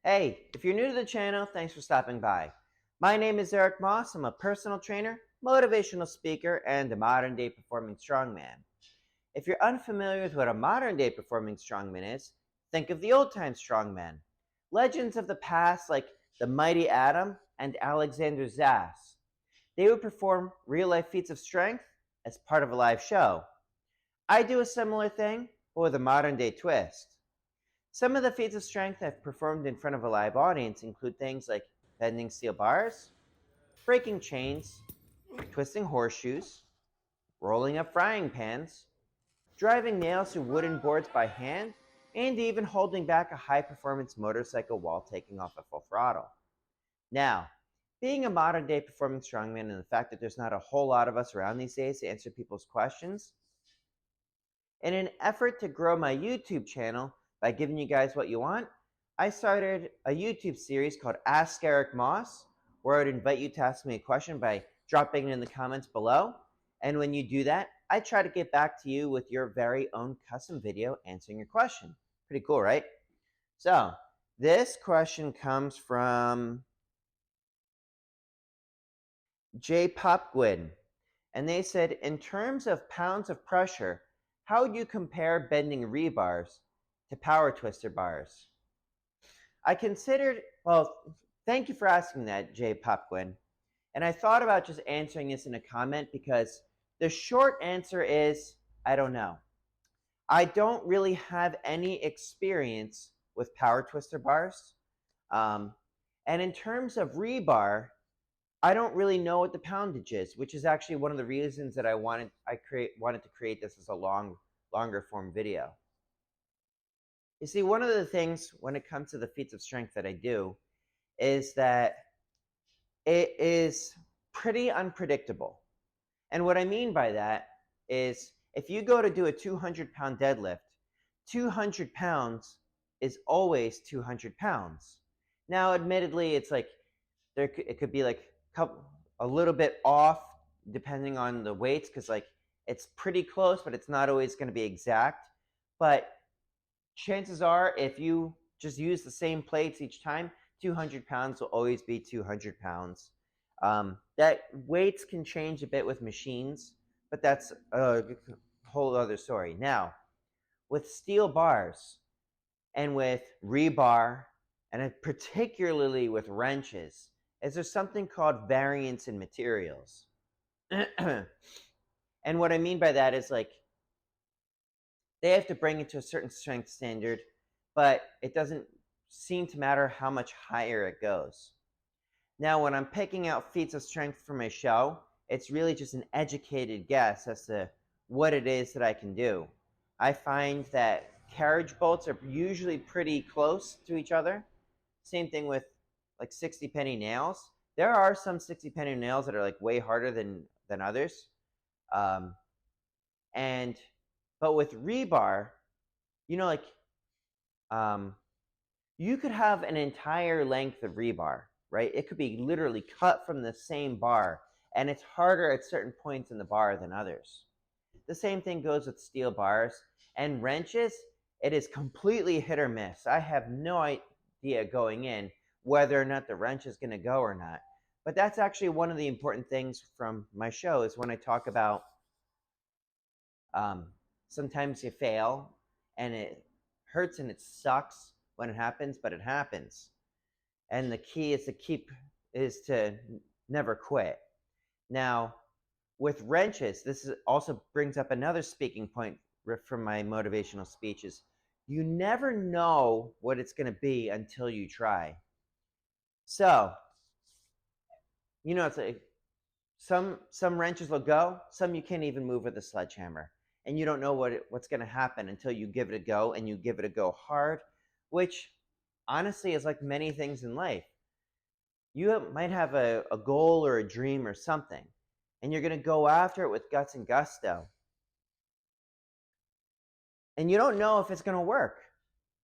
Hey, if you're new to the channel, thanks for stopping by. My name is Eric Moss. I'm a personal trainer, motivational speaker, and a modern day performing strongman. If you're unfamiliar with what a modern day performing strongman is, think of the old time strongman. Legends of the past like the mighty Adam and Alexander Zass. They would perform real life feats of strength as part of a live show. I do a similar thing, but with a modern day twist. Some of the feats of strength I've performed in front of a live audience include things like bending steel bars, breaking chains, twisting horseshoes, rolling up frying pans, driving nails through wooden boards by hand, and even holding back a high-performance motorcycle while taking off at full throttle. Now, being a modern-day performing strongman and the fact that there's not a whole lot of us around these days to answer people's questions, in an effort to grow my YouTube channel by giving you guys what you want, I started a YouTube series called Ask Eric Moss, where I would invite you to ask me a question by dropping it in the comments below. And when you do that, I try to get back to you with your very own custom video answering your question. Pretty cool, right? So, this question comes from J. Popgwin. And they said, in terms of pounds of pressure, how would you compare bending rebars to power twister bars? I considered, well, thank you for asking that, Jay Popquin. And I thought about just answering this in a comment because the short answer is, I don't know. I don't really have any experience with power twister bars. And in terms of rebar, I don't really know what the poundage is, which is actually one of the reasons that I wanted to create this as a longer form video. You see, one of the things when it comes to the feats of strength that I do is that it is pretty unpredictable. And what I mean by that is if you go to do a 200-pound deadlift, 200 pounds is always 200 pounds. Now, admittedly, it's like it could be like a little bit off depending on the weights because like it's pretty close, but it's not always going to be exact. But chances are, if you just use the same plates each time, 200 pounds will always be 200 pounds. That weights can change a bit with machines, but that's a whole other story. Now, with steel bars and with rebar, and particularly with wrenches, is there something called variance in materials. And what I mean by that is like they have to bring it to a certain strength standard, but it doesn't seem to matter how much higher it goes. Now, when I'm picking out feats of strength for my show, it's really just an educated guess as to what it is that I can do. I find that carriage bolts are usually pretty close to each other. Same thing with like 60 penny nails. There are some 60 penny nails that are like way harder than others. But with rebar, you know, like you could have an entire length of rebar, right? It could be literally cut from the same bar, and it's harder at certain points in the bar than others. The same thing goes with steel bars and wrenches. It is completely hit or miss. I have no idea going in whether or not the wrench is going to go or not. But that's actually one of the important things from my show is when I talk about sometimes you fail and it hurts and it sucks when it happens, but it happens. And the key is to never quit. Now, with wrenches, this also brings up another speaking point from my motivational speeches. You never know what it's going to be until you try. So, you know, it's like some wrenches will go, some you can't even move with a sledgehammer. And you don't know what's going to happen until you give it a go, and you give it a go hard, which honestly is like many things in life. You might have a goal or a dream or something, and you're going to go after it with guts and gusto. And you don't know if it's going to work.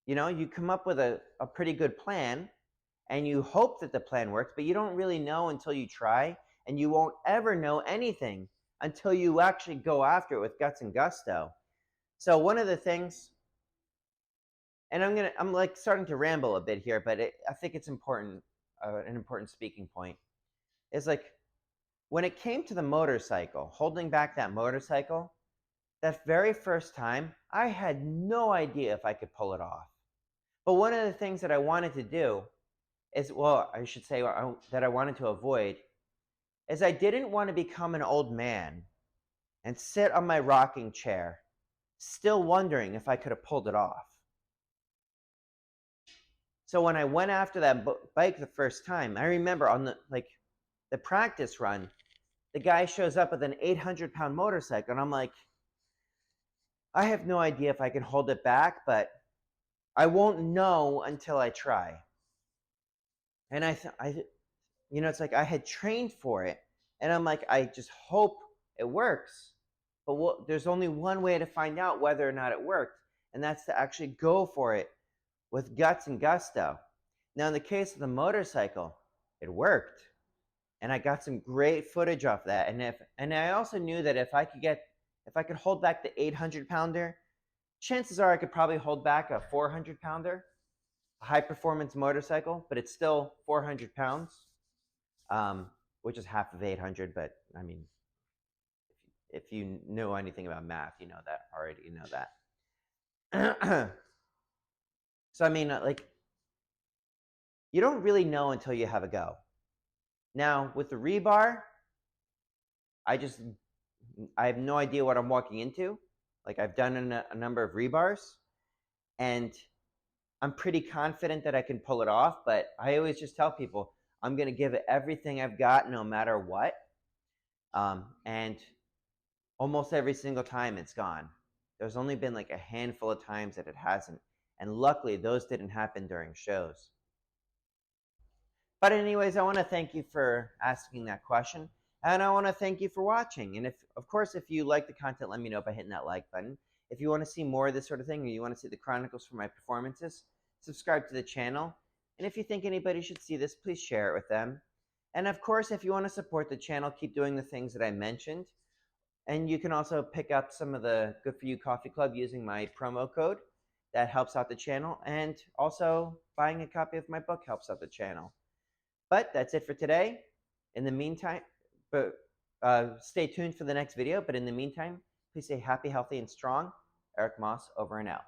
You know, you come up with a pretty good plan, and you hope that the plan works, but you don't really know until you try, and you won't ever know anything until you actually go after it with guts and gusto. So one of the things and I'm like starting to ramble a bit here, but I think it's important, an important speaking point is like when it came to the motorcycle, holding back that motorcycle, that very first time, I had no idea if I could pull it off. But one of the things that I wanted to do is, well, I should say that I wanted to avoid, is I didn't want to become an old man and sit on my rocking chair, still wondering if I could have pulled it off. So when I went after that bike the first time, I remember on the practice run, the guy shows up with an 800-pound motorcycle, and I'm like, I have no idea if I can hold it back, but I won't know until I try. And it's like I had trained for it, and I'm like, I just hope it works. But there's only one way to find out whether or not it worked, and that's to actually go for it with guts and gusto. Now, in the case of the motorcycle, it worked, and I got some great footage off that. And I also knew that if I could hold back the 800-pounder, chances are I could probably hold back a 400-pounder, a high-performance motorcycle, but it's still 400 pounds, which is half of 800. But I mean, if you know anything about math, you know that already. You know that. So I mean, like, you don't really know until you have a go. Now with the rebar, I have no idea what I'm walking into. Like, I've done a number of rebars, and I'm pretty confident that I can pull it off, but I always just tell people I'm going to give it everything I've got no matter what. And almost every single time it's gone. There's only been like a handful of times that it hasn't. And luckily, those didn't happen during shows. But anyways, I want to thank you for asking that question. And I want to thank you for watching. And of course, if you like the content, let me know by hitting that like button. If you want to see more of this sort of thing, or you want to see the chronicles from my performances, subscribe to the channel. And if you think anybody should see this, please share it with them. And of course, if you want to support the channel, keep doing the things that I mentioned. And you can also pick up some of the Good For You Coffee Club using my promo code. That helps out the channel. And also, buying a copy of my book helps out the channel. But that's it for today. In the meantime, stay tuned for the next video. But in the meantime, please stay happy, healthy, and strong. Eric Moss, over and out.